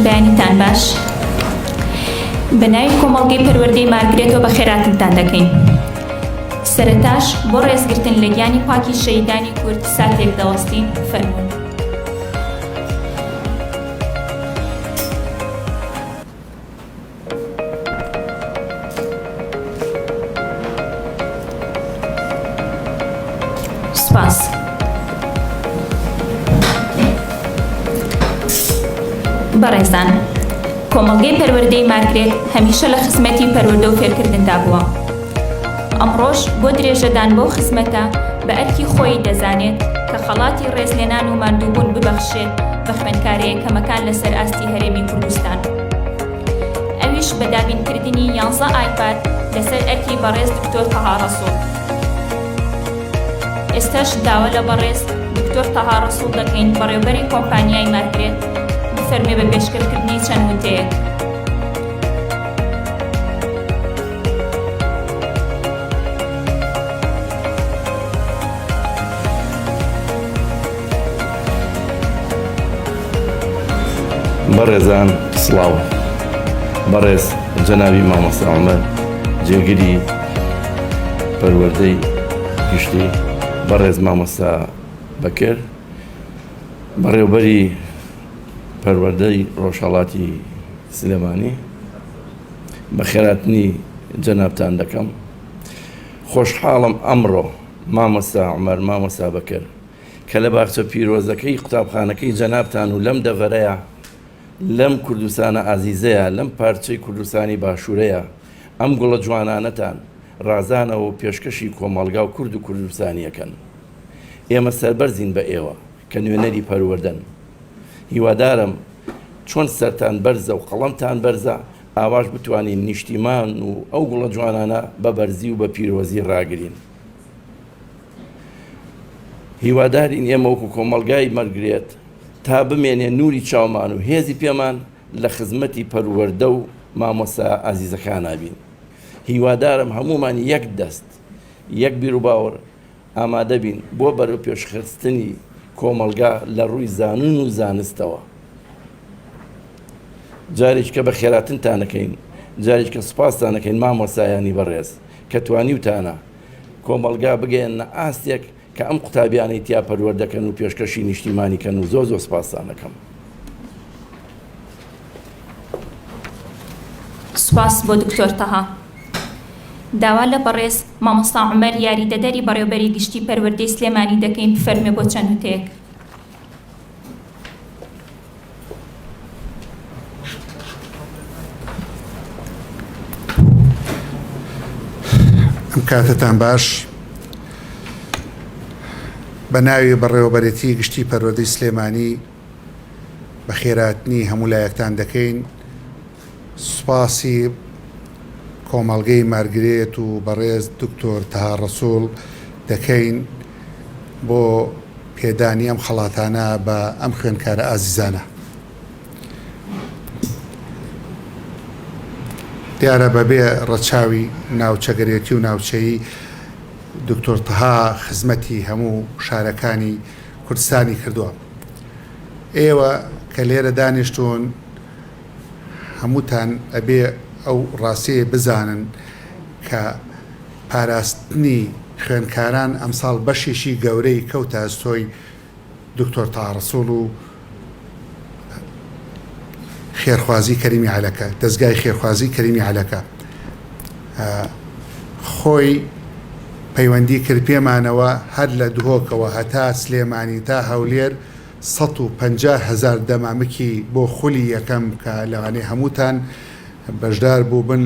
بەیانیتان باش بە ناوی کۆمەڵگەی پەروەردەی مارگرێتەوە بە خێراتتان دەکەین. سەرەتاش بۆ ڕێزگرتن لە گیانی پاکی شەهیدانی کورد ساتێک دەوەستین فەرموون. سپاس. بەڕێزان، کۆمەڵگەی پەروەردەی مارگرێت هەمیشە لە خزمەتی پەروەردە و فێرکردندا بووە. ئەمڕۆژ بۆ درێژەدان بۆ خزمەتە بە ئەرکی خۆی دەزانێت کە خەڵاتی ڕێزلێنان و ماندووبوون ببەخشێت بە خوێندکارە یەکەمەکان لەسەر ئاستی هەرێمی کوردستان. ئەویش بە دابینکردنی 11 ئایپاد لەسەر ئەرکی بەڕێز دکتۆر تەها ڕەسوڵ. ئێستاش داوا لە بەڕێز دکتۆر تەها ڕەسوڵ دەکەین بەڕێوەبەری کۆمپانیای مارگرێت بفەرمێ بە پێشکەشکردنی چەند وتەیەک. بەڕێزان سڵاو. بەڕێز جەنابی مامۆستا عومەر جێگیری پەروەردەی گشتی، بەڕێز مامۆستا بەکر، بەڕێوەبەری پەروەردەی ڕۆژهەڵاتی سلێمانی، بە خێراتنی جەنابتان دەکەم. خۆشحاڵم ئەمڕۆ مامۆستا عومەر مامۆستا بەکر کە لە باخچە پیرۆزەکەی قوتابخانەکەی جەنابتان و لەم دەڤەرەیە لەم کوردستانە ئازیزەیە لەم پارچەی کوردستانی باشوورەیە ئەم گوڵە جوانانەتان ڕازانەوە و پێشکەشی کۆمەڵگا و کورد و کوردستانیەکەن. ئێمە سەربەرزین بە ئێوە کە نوێنەری پەروەردەن. هیوادارم چۆن سەرتان بەرزە و قەڵەمتان بەرزە ئاواش بتوانین نیشتیمان و ئەو گوڵە جوانانە بە بەرزی و بە پیرۆزی ڕاگرین. هیوادارین ئێمە وەکو کۆمەڵگای مەرگرێت تا بمێنێ نوری چاومان و هێزی پێمان لە خزمەتی پەروەردە و مامۆستا ئازیزەکان نابین. هیوادارم هەمومان یەک دەست یەک بیر و باوەڕ ئامادە بین بۆ بەرەو پێشخستنی کۆمەڵگا لە ڕووی زانون و زانستەوە. جارێک کە بە خێراتنتان دەکەین، جارێک کە سوپاستان دەکەین مامۆستایانی بەڕێز کە توانیوتانە کۆمەڵگا بگەێنە ئاستێک کە ئەم قوتابیانەی تیا پەروەردەکەن و پێشکەشی نیشتیمانیکەن و زۆر سوپاسان دەکەم. سوپاس بۆ دکتۆر تەها. داوا لە بەڕێز مامۆستا عومەر یاریدەدەری بەڕێوەبەری گشتی پەروەردەی سلێمانی دەکەین بفەرمێ بۆ چەند وتەیەک. ئەم کاتتان باش. بە ناوی بەڕێوەبەرێتی گشتی پەروەردەی سلێمانی بە خێراتنی هەموو لایەکتان دەکەین. سوپاسی کۆمەڵگەی مارگرێت و بەڕێز دکتۆر تەها ڕەسوڵ دەکەین بۆ پێدانی ئەم خەڵاتانە بە ئەم خوێندکارە ئازیزانە. دیارە بەبێ ڕەچاوی ناوچەگەرێتی و ناوچەیی دکتۆر تەها خزمەتی هەموو شارەکانی کوردستانی کردووە. ئێوە کە لێرە دانیشتون هەمووتان ئەبێ ئەو ڕاستیە بزانن کە پاراستنی خوێندکاران ئەمساڵ بەشێکی گەورەی کەوتە ئەستۆی دکتۆر تەها ڕەسوڵ و خێرخوازی کەریمی عەلەکە، دەستگای خێرخوازی کەریمی عەلەکە. خۆی پەیوەندی کرد پێمانەوە هەر لە دهۆکەوە هەتا سلێمانی تا هەولێر 150,000 دەمامکی بۆ خولی یەکەم کە لەوانەیە هەمووتان بەشدار بوو بن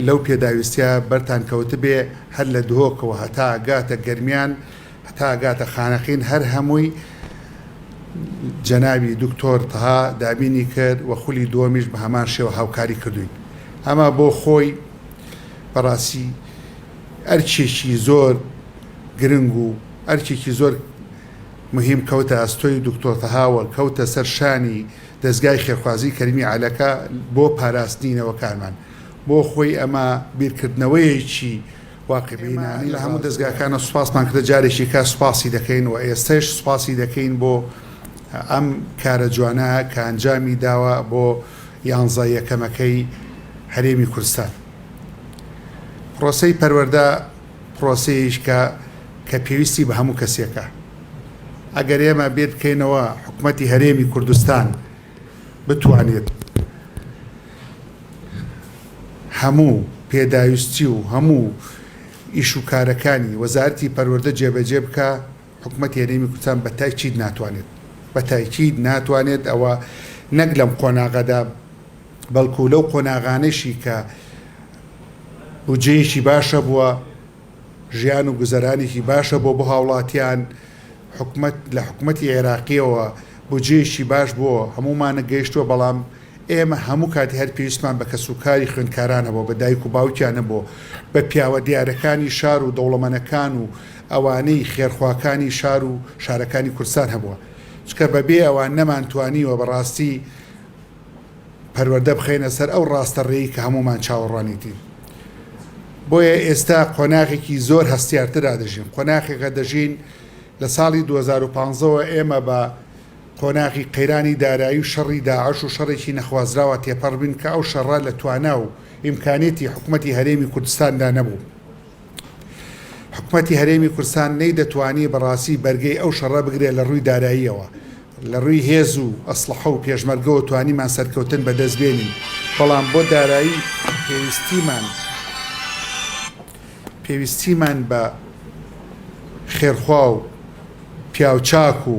لەو پێداویستە بەرتان کەوت بێ هەر لە دهۆکەوە هەتا گاتە گەرمیان هەتا گاتە خانەقین هەر هەمووی جەنابی دکتۆر تەها دابینی کرد و خولی دووەمیش بە هەمان شێوە هاوکاری کردوین. ئەمە بۆ خۆی بەڕاستی ئەرکێکی زۆر گرنگ و ئەرکێکی زۆر مهم کەوتە ئەستۆی دکتۆر تەهاوە کەوتە سەر شانی دەستگای خێرخوازی کەریمی عەلەکە بۆ پاراستنینەوەکانمان. بۆ خۆی ئەمە بیرکردنەوەیەکی واقعبینانەی لە هەموو دەستگاکانە سوپاسمان کردە. جارێکی کە سوپاسی دەکەین و ئێستش سوپاسی دەکەین بۆ ئەم کارە جوانە کە ئەنجامی داوە بۆ 11 یەکەمەکەی هەرێمی کوردستان. پرۆسەی پەروەردە پرۆسەیەش کە پێویستی بە هەموو کەسێکە. ئەگەر ئێمە بێت بکەینەوە حکوومەتی هەرێمی کوردستان بتوانێت هەموو پێداویستی و هەموو ئیش و کارەکانی وەزارەتی پەروەردە جێبەجێ بکە، حکوومەتی هەرێمی کوردستان بە تاکید ناتوانێت، بە تاکید ناتوانێت ئەوە نەک لەم قۆناغەدا بەڵکو لەو قۆناغانەشی کە بودجەیەکی باشە بووە، ژیان و گوزەرانێکی باشە بۆ هاوڵاتیان، لە حکوومەتی عێراقیەوە بودجەیەکی باش بووە، هەمومانە گەیشتووە، بەڵام ئێمە هەموو کاتی هەر پێویستمان بە کەسوکاری خوێندکارانە بۆ، بە دایک و باوکیانە بۆ، بە پیاوە دیارەکانی شار و دەوڵەمەنەکان و ئەوانەی خێرخواکانی شار و شارەکانی کوردستان هەبووە. چکە بەبێ ئەوان نەمانتوانیوە بەڕاستی پەروەردە بخەینە سەر ئەو ڕاستەڕێی کە هەمومان چاوەڕوانیتی. بۆیە ئێستا قۆناغێکی زۆر هەستیارترا دەژین، قۆناغێکە دەژین لە ساڵی 2015ەوە ئێمە بە قۆناغی قەیرانی دارایی و شەڕی داعش و شەڕێکی نەخوازراوە تێپەڕ بین کە ئەو شەڕە لە توانا و ئیمکانێتی حکوومەتی هەرێمی کوردستاندا نەبوو. حکوومەتی هەرێمی کوردستان نەی دەتوانی بەڕاستی بەرگەی ئەو شەڕە بگرێت لە ڕووی داراییەوە، لە ڕووی هێز و ئەسلحە و پێشمەرگەوە توانیمان سەرکەوتن بەدەستبێنین، بەڵام بۆ دارایی پێویستیمان بە خێرخوا و پیاوچاک و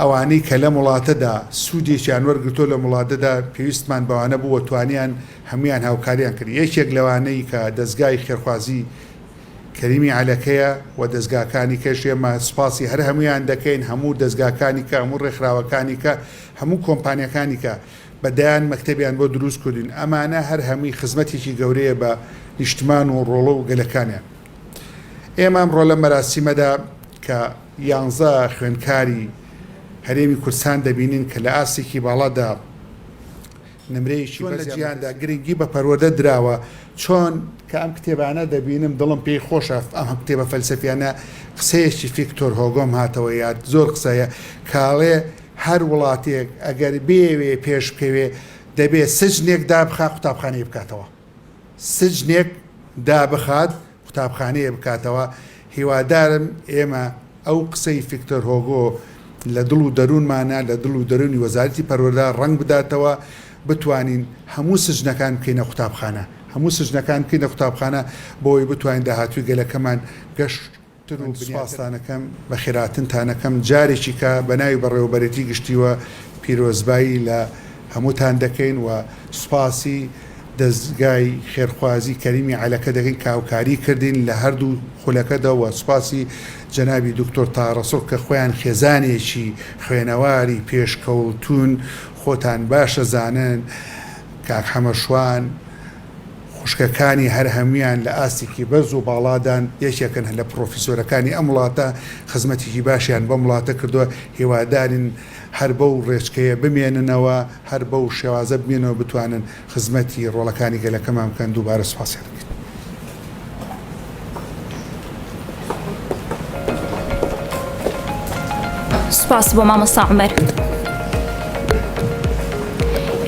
ئەوانەی کە لە وڵاتەدا سوودێکیان وەرگرتۆ لە وڵاتەدا پێویستمان بەوانە بوو توانیان هەمویان هاوکاریان کرد. یەکێک لەوانەی کە دەستگای خێرخوازی کەریمی عەلەکەیە و دەستگاکانی کەش ئێمە سوپاسی هەر هەمویان دەکەین، هەموو دەستگاکانی کە هەموو ڕێکخراوەکانی کە هەموو کۆمپانیەکانی کە بەدایان مەکتەبیان بۆ دروست کردین، ئەمانە هەر هەمووی خزمەتێکی گەورەیە بە نیشتمان و ڕۆڵە و گەلەکانیان. ئێمە ئەمڕۆ لە مەراسیمەدا کە 11 خوێندکاری هەرێمی کوردستان دەبینین کە لە ئاسێکی باڵادا نمرەیەکی لە جیاندا گرنگی بە پەروەردە دراوە، چۆن کە ئەم کتێبانە دەبینم دڵم پێی خۆشە، ئەم کتێبە فەلسەفیانە قسەیەکی ڤیکتۆر هۆگۆم هاتەوە یاد، زۆر قسەیە کاڵێ هەر وڵاتێک ئەگەر بێوێ پێش بکەوێ دەبێت سجنێک دابخات قوتابخانەیە بکاتەوە، سجنێک دابخات قوتابخانەیە بکاتەوە. هیوادارم ئێمە ئەو قسەی ڤیکتۆر هۆگۆ لە دڵ و دەروونمانە، لە دڵ و دەرونی وەزارەتی پەروەردە ڕەنگ بداتەوە، بتوانین هەموو سجنەکان بکەینە قوتابخانە، هەموو سجنەکان بکەینە قوتابخانە بۆی بتوانین داهاتووی گەلەکەمان گەشتتر و سوپاسانەکەم بە خێراتنتانەکەم جارێکی کە بە ناوی بەڕێوەبەرێتی گشتیوە پیرۆزبایی لە هەمووتان دەکەین و سوپاسی دەستگای خێرخوازی کەریمی عەلەکە دەکەین کاوکاری کردین لە هەردوو خولەکەدا و سوپاسی جەنابی دکتۆر تەها ڕەسوڵ کە خۆیان خێزانێکی خوێنەواری پێشکەوتون خۆتان باشە زانن، کاک حەمەشوان خوشکەکانی هەر هەمویان لە ئاستێکی بەرز و باڵادان یەکێکن لە پرۆفیسۆرەکانی ئەم وڵاتە خزمەتێکی باشیان بەم وڵاتە کردووە. هیوادارین هەر بەو ڕێچکەیە بمێننەوە، هەر بەو شێوازە بمێنەوە بتوانن خزمەتی ڕۆڵەکانی گەلەکەمان بکەن. دووبارە سوپاسیان دەکەین. سوپاس بۆ مامۆستا عومەر.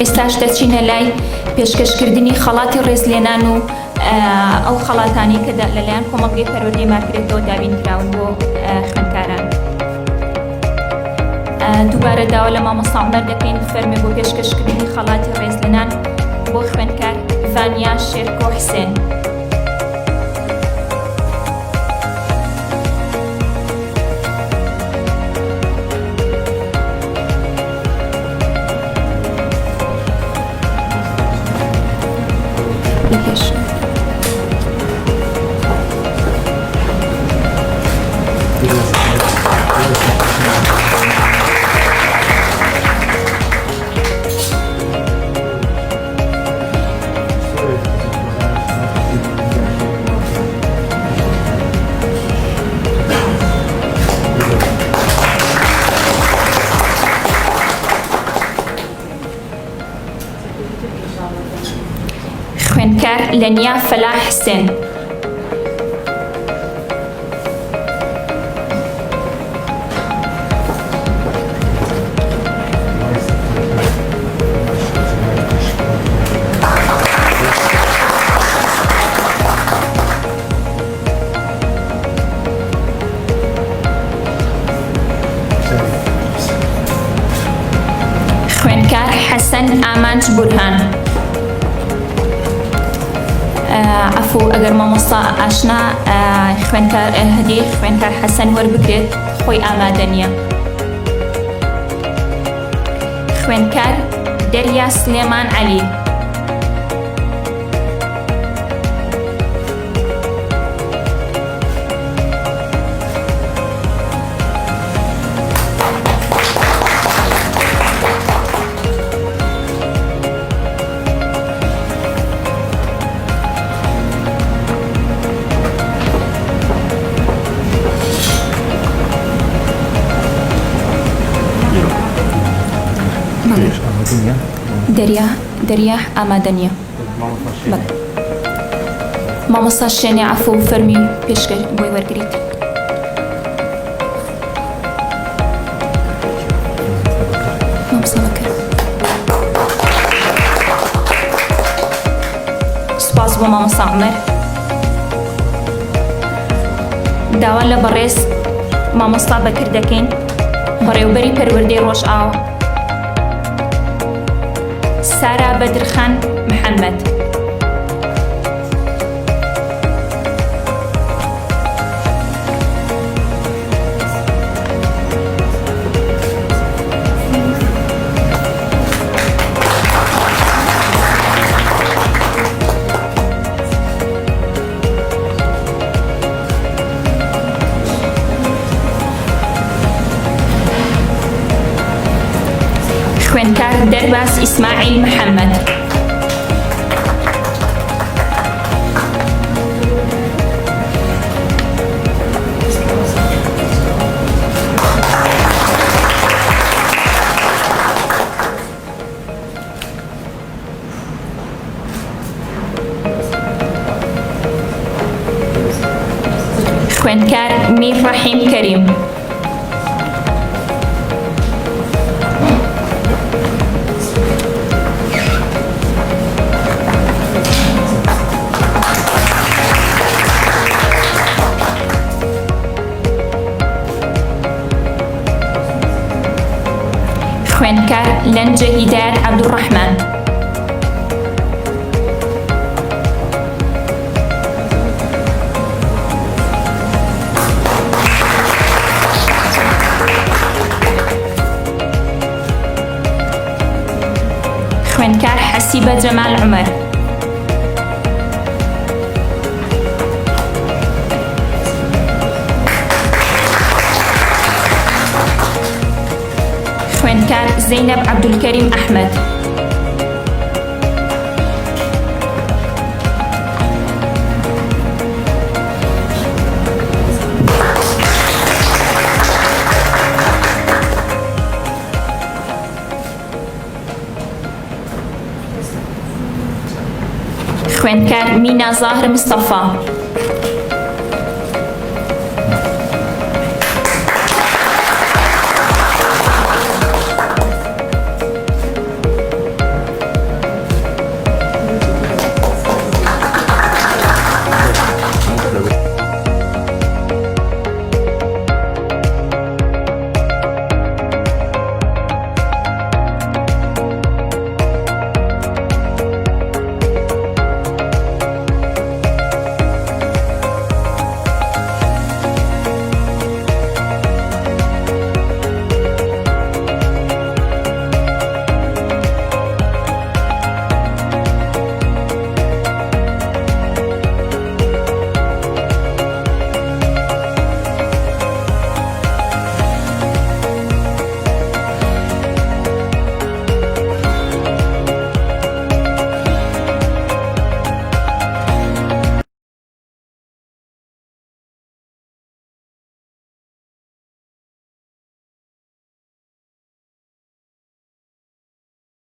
ئێستاش دەچینە لای پێشکەشکردنی خەڵاتی ڕێزلێنان و ئەو خەڵاتانی کە لەلایەن کۆمەڵگەی پەروەردەی مارگرێتەوە دابین کراون بۆ خوێندکاران. دووبارە داوا لە مامۆستا عومەر دەکەین فەرمی بۆ پێشکەشکردنی خەڵاتی ڕێزلێنان بۆ خوێندکار ڤانیا شێرکۆ حسێن. خوێندکار لەنیا فەلاح حسێن. ئامانج بورهان. عفو ئەگەر مامۆستا ئاشنا خوێندکار هەدی خوێندکار حەسەن وەربگرێت خۆی ئامادە نییە. خوێندکار دەریا سلێمان عەلی. دەریا ئامادە نییە. مامۆستا شوێنێ عەفو فەرمی پێشکە بۆی وەرگریت. سوپاس بۆ مامۆستا عومەر. داوا لە بەڕێز مامۆستا بەکر دەکەین بەڕێوەبەری پەروەردەی ڕۆژئاو سارا بەدرخان محەممەد. خوێندکار دەرباس ئیسماعیل محەممەد. خوێندکار میر ڕەحیم کەریم. خوێندکار لەنجە هیدایەت عەبدوڕەحمان. خوێندکار حەسیبە جەمال عومەر. خوێندکار زەینەب عەبدولکەریم ئەحمەد. خوێندکار مینا زاهر مستەفا.